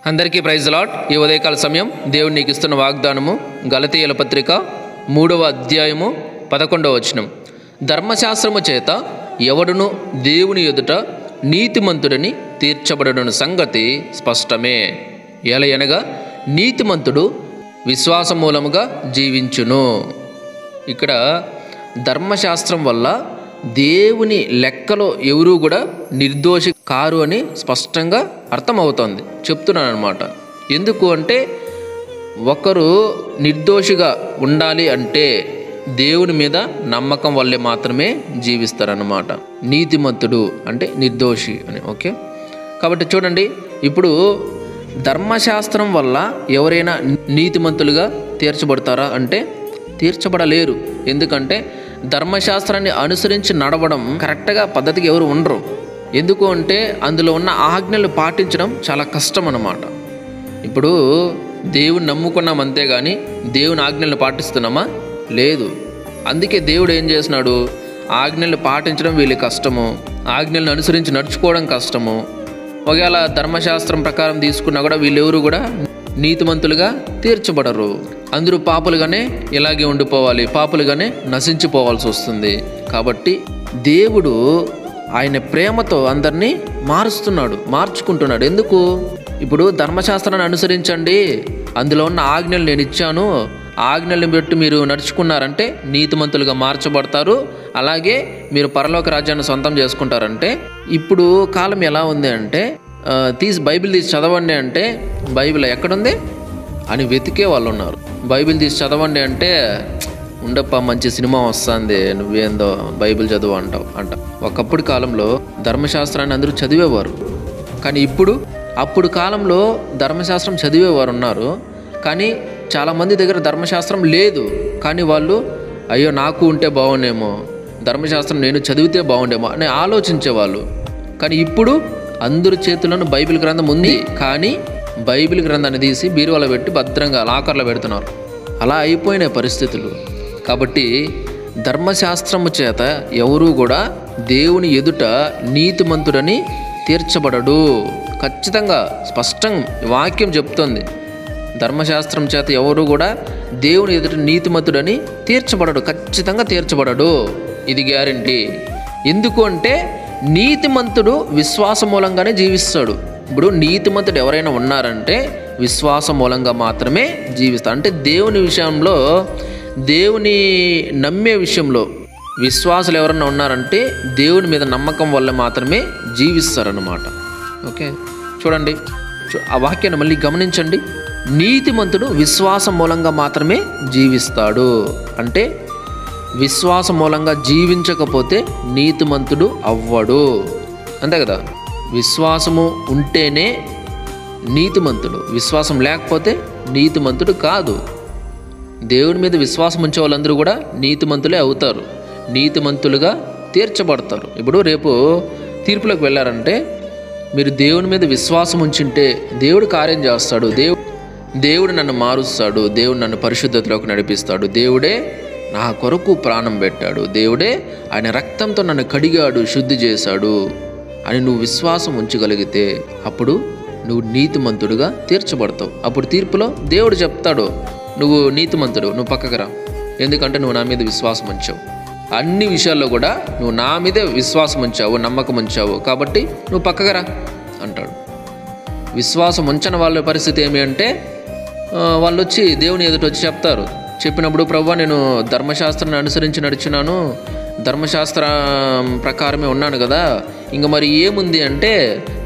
అందరికీ praise lord. ఈ ఉదయకాల సమయం దేవుడు నీకు ఇస్తున్న వాగ్దానము గలతీయుల పత్రిక 3వ అధ్యాయము 11వ వచనం. ధర్మశాస్త్రము చేత ఎవడును దేవుని ఎదుట నీతిమంతుడని తీర్చబడను సంగతి స్పష్టమే. ఎలయనగా నీతిమంతుడు విశ్వాసం మూలముగా జీవించును. ఇక్కడ ధర్మశాస్త్రం వల్ల దేవుని లెక్కలో ఎవరూ కూడా నిర్దోషి కారు అని స్పష్టంగా అర్థమవుతోంది. చెప్తున్నాను అనమాట. ఎందుకు అంటే ఒకరు నిర్దోషిగా ఉండాలి అంటే దేవుని మీద నమ్మకం వల్లే మాత్రమే జీవిస్తారన్నమాట. నీతిమంతుడు అంటే నిర్దోషి అని. ఓకే, కాబట్టి చూడండి, ఇప్పుడు ధర్మశాస్త్రం వల్ల ఎవరైనా నీతిమంతులుగా తీర్చబడతారా అంటే తీర్చబడలేరు. ఎందుకంటే ధర్మశాస్త్రాన్ని అనుసరించి నడవడం కరెక్ట్గా పద్ధతికి ఎవరు ఉండరు. ఎందుకు అంటే అందులో ఉన్న ఆజ్ఞలు పాటించడం చాలా కష్టం అన్నమాట. ఇప్పుడు దేవుని నమ్ముకున్నాం అంతేగాని దేవుని ఆజ్ఞలను పాటిస్తున్నామా? లేదు. అందుకే దేవుడు ఏం చేస్తున్నాడు, ఆజ్ఞలు పాటించడం వీళ్ళకి కష్టము, ఆజ్ఞలను అనుసరించి నడుచుకోవడం కష్టము. ఒకవేళ ధర్మశాస్త్రం ప్రకారం తీసుకున్నా కూడా వీళ్ళెవరు కూడా నీతిమంతులుగా తీర్చబడరు. అందరూ పాపులుగానే ఇలాగే ఉండిపోవాలి, పాపులుగానే నశించిపోవాల్సి వస్తుంది. కాబట్టి దేవుడు ఆయన ప్రేమతో అందరినీ మార్చుకుంటున్నాడు. ఎందుకు? ఇప్పుడు ధర్మశాస్త్రాన్ని అనుసరించండి, అందులో ఉన్న ఆజ్ఞలు నేను ఇచ్చాను, ఆజ్ఞల్ని బట్టి మీరు నడుచుకున్నారంటే నీతిమంతులుగా మార్చబడతారు. అలాగే మీరు పరలోక రాజ్యాన్ని సొంతం చేసుకుంటారంటే. ఇప్పుడు కాలం ఎలా ఉంది అంటే బైబిల్ తీసి చదవండి అంటే బైబిల్ ఎక్కడుంది అని వెతికే వాళ్ళు ఉన్నారు. బైబిల్ తీసి చదవండి అంటే ఉండప్ప మంచి సినిమా వస్తుంది, నువ్వేందో బైబిల్ చదువు అంట. ఒకప్పుడు కాలంలో ధర్మశాస్త్రాన్ని అందరూ చదివేవారు. కానీ అప్పుడు కాలంలో ధర్మశాస్త్రం చదివేవారు ఉన్నారు. కానీ చాలామంది దగ్గర ధర్మశాస్త్రం లేదు. కానీ వాళ్ళు అయ్యో నాకు ఉంటే బాగుండేమో, ధర్మశాస్త్రం నేను చదివితే బాగుండేమో అని ఆలోచించేవాళ్ళు. కానీ ఇప్పుడు అందరి చేతుల్లోనూ బైబిల్ గ్రంథం ఉంది. కానీ బైబిల్ గ్రంథాన్ని తీసి బీరువాలో పెట్టి భద్రంగా లాకర్లో పెడుతున్నారు. అలా అయిపోయిన పరిస్థితులు. కాబట్టి ధర్మశాస్త్రము చేత ఎవరూ కూడా దేవుని ఎదుట నీతిమంతుడని తీర్చబడడు. ఖచ్చితంగా స్పష్టం వాక్యం చెప్తోంది. ధర్మశాస్త్రం చేత ఎవరు కూడా దేవుని ఎదుట నీతిమంతుడని తీర్చబడడు, ఖచ్చితంగా తీర్చబడడు. ఇది గ్యారంటీ. ఎందుకు అంటే నీతిమంతుడు విశ్వాసం మూలంగానే జీవిస్తాడు. ఇప్పుడు నీతిమంతుడు ఎవరైనా ఉన్నారంటే విశ్వాసం మూలంగా మాత్రమే జీవిస్తాడు. అంటే దేవుని విషయంలో, దేవుని నమ్మే విషయంలో విశ్వాసులు ఎవరైనా ఉన్నారంటే దేవుని మీద నమ్మకం వల్ల మాత్రమే జీవిస్తారన్నమాట. ఓకే, చూడండి ఆ వాక్యాన్ని మళ్ళీ గమనించండి. నీతిమంతుడు విశ్వాసం మూలంగా మాత్రమే జీవిస్తాడు. అంటే విశ్వాసం మూలంగా జీవించకపోతే నీతిమంతుడు అవ్వడు. అంతే కదా? విశ్వాసము ఉంటేనే నీతిమంతుడు, విశ్వాసం లేకపోతే నీతిమంతుడు కాదు. దేవుని మీద విశ్వాసం ఉంచే వాళ్ళందరూ కూడా నీతిమంతులే అవుతారు, నీతిమంతులుగా తీర్చబడతారు. ఇప్పుడు రేపు తీర్పులోకి వెళ్ళారంటే మీరు దేవుని మీద విశ్వాసం ఉంచింటే దేవుడు కార్యం చేస్తాడు. దేవుడు నన్ను మారుస్తాడు, దేవుడు నన్ను పరిశుద్ధతలోకి నడిపిస్తాడు, దేవుడే నా కొరకు ప్రాణం పెట్టాడు, దేవుడే ఆయన రక్తంతో నన్ను కడిగాడు, శుద్ధి చేశాడు అని నువ్వు విశ్వాసం ఉంచగలిగితే అప్పుడు నువ్వు నీతిమంతుడుగా తీర్చబడతావు. అప్పుడు తీర్పులో దేవుడు చెప్తాడు, నువ్వు నీతిమంతుడు, నువ్వు పక్కకు రా, ఎందుకంటే నువ్వు నా మీద విశ్వాసం ఉంచావు. అన్ని విషయాల్లో కూడా నువ్వు నా మీదే విశ్వాసం ఉంచావు, నమ్మకం ఉంచావు, కాబట్టి నువ్వు పక్కకు రా అంటాడు. విశ్వాసం ఉంచని వాళ్ళ పరిస్థితి ఏమి అంటే వాళ్ళు వచ్చి దేవుని ఎదుట వచ్చి చెప్తారు. చెప్పినప్పుడు ప్రభువా నేను ధర్మశాస్త్రాన్ని అనుసరించి నడిచినాను, ధర్మశాస్త్రం ప్రకారమే ఉన్నాను కదా, ఇంక మరి ఏముంది అంటే,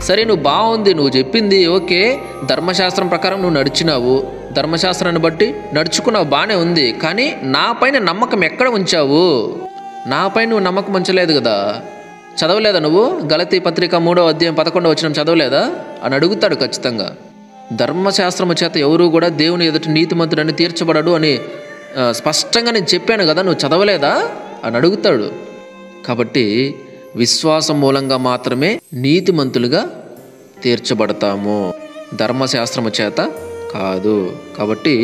సరే నువ్వు బాగుంది, నువ్వు చెప్పింది ఓకే, ధర్మశాస్త్రం ప్రకారం నువ్వు నడిచినావు, ధర్మశాస్త్రాన్ని బట్టి నడుచుకున్నావు, బాగానే ఉంది. కానీ నా పైన నమ్మకం ఎక్కడ ఉంచావు? నాపైన నువ్వు నమ్మకం ఉంచలేదు కదా. చదవలేదా నువ్వు గలతీ పత్రిక 3వ అధ్యాయం 11వ వచనం చదవలేదా అని అడుగుతాడు ఖచ్చితంగా. ధర్మశాస్త్రము చేత ఎవరు కూడా దేవుని ఎదుట నీతిమంతుడని తీర్చబడడు అని స్పష్టంగా నేను చెప్పాను కదా, నువ్వు చదవలేదా అని అడుగుతాడు. కాబట్టి విశ్వాసం మూలంగా మాత్రమే నీతిమంతులుగా తీర్చబడతాము, ధర్మశాస్త్రము చేత కాదు. కాబట్టి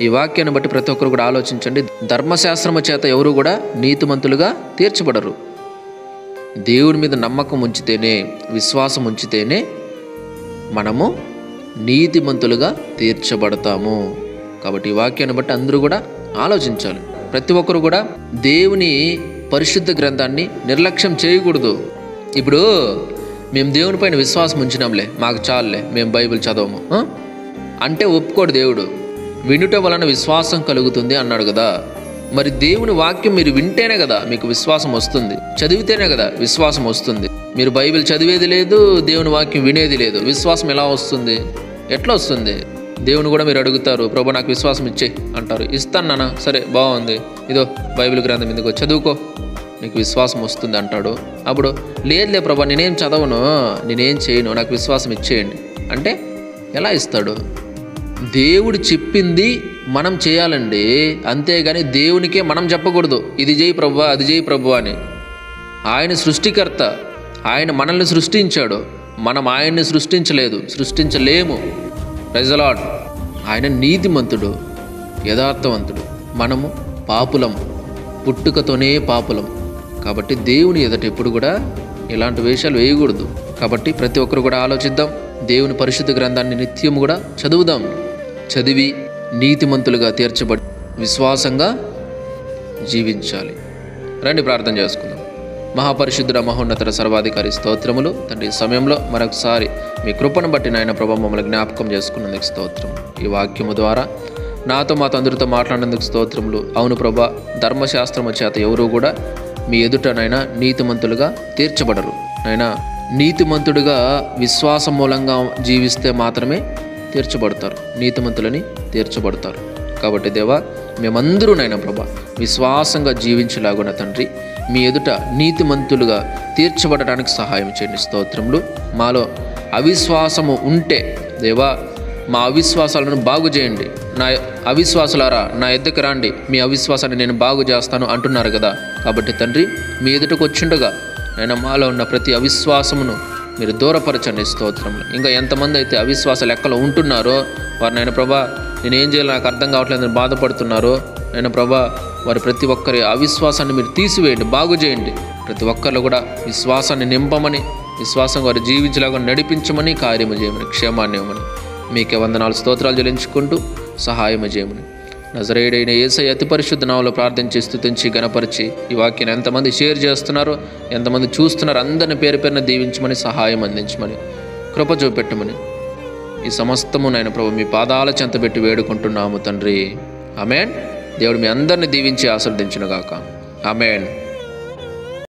ఈ వాక్యాన్ని బట్టి ప్రతి ఒక్కరు కూడా ఆలోచించండి. ధర్మశాస్త్రము చేత ఎవరు కూడా నీతిమంతులుగా తీర్చబడరు. దేవుడి మీద నమ్మకం ఉంచితేనే, విశ్వాసం ఉంచితేనే మనము నీతిమంతులుగా తీర్చబడతాము. కాబట్టి ఈ వాక్యాన్ని బట్టి అందరూ కూడా ఆలోచించాలి. ప్రతి ఒక్కరు కూడా దేవుని పరిశుద్ధ గ్రంథాన్ని నిర్లక్ష్యం చేయకూడదు. ఇప్పుడు మేము దేవుని పైన విశ్వాసం ఉంచినాంలే, మాకు చాలులే, మేము బైబిల్ చదవము అంటే ఒప్పుకోడు దేవుడు. వినుట వలన విశ్వాసం కలుగుతుంది అన్నాడు కదా. మరి దేవుని వాక్యం మీరు వింటేనే కదా మీకు విశ్వాసం వస్తుంది, చదివితేనే కదా విశ్వాసం వస్తుంది. మీరు బైబిల్ చదివేది లేదు, దేవుని వాక్యం వినేది లేదు, విశ్వాసం ఎలా వస్తుంది? ఎట్లా వస్తుంది? దేవుని కూడా మీరు అడుగుతారు, ప్రభు నాకు విశ్వాసం ఇచ్చే అంటారు. ఇస్తాను నాన్న, సరే బాగుంది, ఇదో బైబిల్ గ్రంథం ఎందుకో చదువుకో, నీకు విశ్వాసం వస్తుంది అంటాడు. అప్పుడు లేదులే ప్రభా, నేనేం చదవను, నేనేం చేయను, నాకు విశ్వాసం ఇచ్చేయండి అంటే ఎలా ఇస్తాడు? దేవుడు చెప్పింది మనం చేయాలండి, అంతేగాని దేవునికే మనం చెప్పకూడదు ఇది చేయి ప్రభు, అది చేయి ప్రభు అని. ఆయన సృష్టికర్త, ఆయన మనల్ని సృష్టించాడు, మనం ఆయన్ని సృష్టించలేదు, సృష్టించలేము. Praise the Lord. ఆయన నీతిమంతుడు, యథార్థవంతుడు, మనము పాపులం, పుట్టుకతోనే పాపులం. కాబట్టి దేవుని ఎదుట ఎప్పుడు కూడా ఇలాంటి వేషాలు వేయకూడదు. కాబట్టి ప్రతి ఒక్కరు కూడా ఆలోచిద్దాం, దేవుని పరిశుద్ధ గ్రంథాన్ని నిత్యం కూడా చదువుదాం. చదివి నీతిమంతులుగా తీర్చబడి విశ్వాసంగా జీవించాలి. రండి ప్రార్థన చేసుకుందాం. మహాపరిశుద్ధుడ మహోన్నతుడ సర్వాధికారి స్తోత్రములు తండ్రి. ఈ సమయంలో మరొకసారి మీ కృపను బట్టి నాయన ప్రభా మమ్మల్ని జ్ఞాపకం చేసుకున్నందుకు స్తోత్రం. ఈ వాక్యము ద్వారా నాతో మా తండ్రితో మాట్లాడినందుకు స్తోత్రములు. అవును ప్రభా, ధర్మశాస్త్రము చేత ఎవరూ కూడా మీ ఎదుటనైనా నీతిమంతులుగా తీర్చబడరు. నైనా నీతిమంతుడిగా విశ్వాసం మూలంగా జీవిస్తే మాత్రమే తీర్చబడతారు, నీతిమంతులని తీర్చబడతారు. కాబట్టి దేవా, మేమందరూ నైనా ప్రభా విశ్వాసంగా జీవించలాగున తండ్రి మీ ఎదుట నీతిమంతులుగా తీర్చబడడానికి సహాయం చేయండి. స్తోత్రములు. మాలో అవిశ్వాసము ఉంటే దేవా, మా అవిశ్వాసాలను బాగు చేయండి. నా అవిశ్వాసులారా నా ఎద్దకు రండి, మీ అవిశ్వాసాన్ని నేను బాగు చేస్తాను అంటున్నారు కదా. కాబట్టి తండ్రి, మీ ఎదుటకు వచ్చిండగా నేను మాలో ఉన్న ప్రతి అవిశ్వాసమును మీరు దూరపరచండి. స్తోత్రములు. ఇంకా ఎంతమంది అయితే అవిశ్వాస లెక్కలో ఉంటున్నారో వారు నేను ప్రభా నేనేం చేయాలో నాకు అర్థం కావట్లేదు అని బాధపడుతున్నారో నేను ప్రభా వారి ప్రతి ఒక్కరి అవిశ్వాసాన్ని మీరు తీసివేయండి, బాగు చేయండి. ప్రతి ఒక్కరిలో కూడా విశ్వాసాన్ని నింపమని, విశ్వాసం వారు జీవించలాగా నడిపించమని, కార్యము చేయమని, క్షేమాన్ని ఇవ్వమని మీకే వందనాలు స్తోత్రాలు చెల్లించుకుంటూ సహాయము చేయమని నజరేయుడైన యేసయ్య అతి పరిశుద్ధ నామములో ప్రార్థించి స్తుతించి గణపరిచి ఈ వాక్యాన్ని ఎంతమంది షేర్ చేస్తున్నారో, ఎంతమంది చూస్తున్నారో అందరిని పేరు పేరున దీవించమని, సహాయం అందించమని, కృప చూపెట్టమని ఈ సమస్తము నాయన ప్రభు మీ పాదాల చెంత పెట్టి వేడుకుంటున్నాము తండ్రి. ఆమేన్. దేవుడు మీ అందరిని దీవించి ఆశీర్వదించును గాక. ఆమేన్.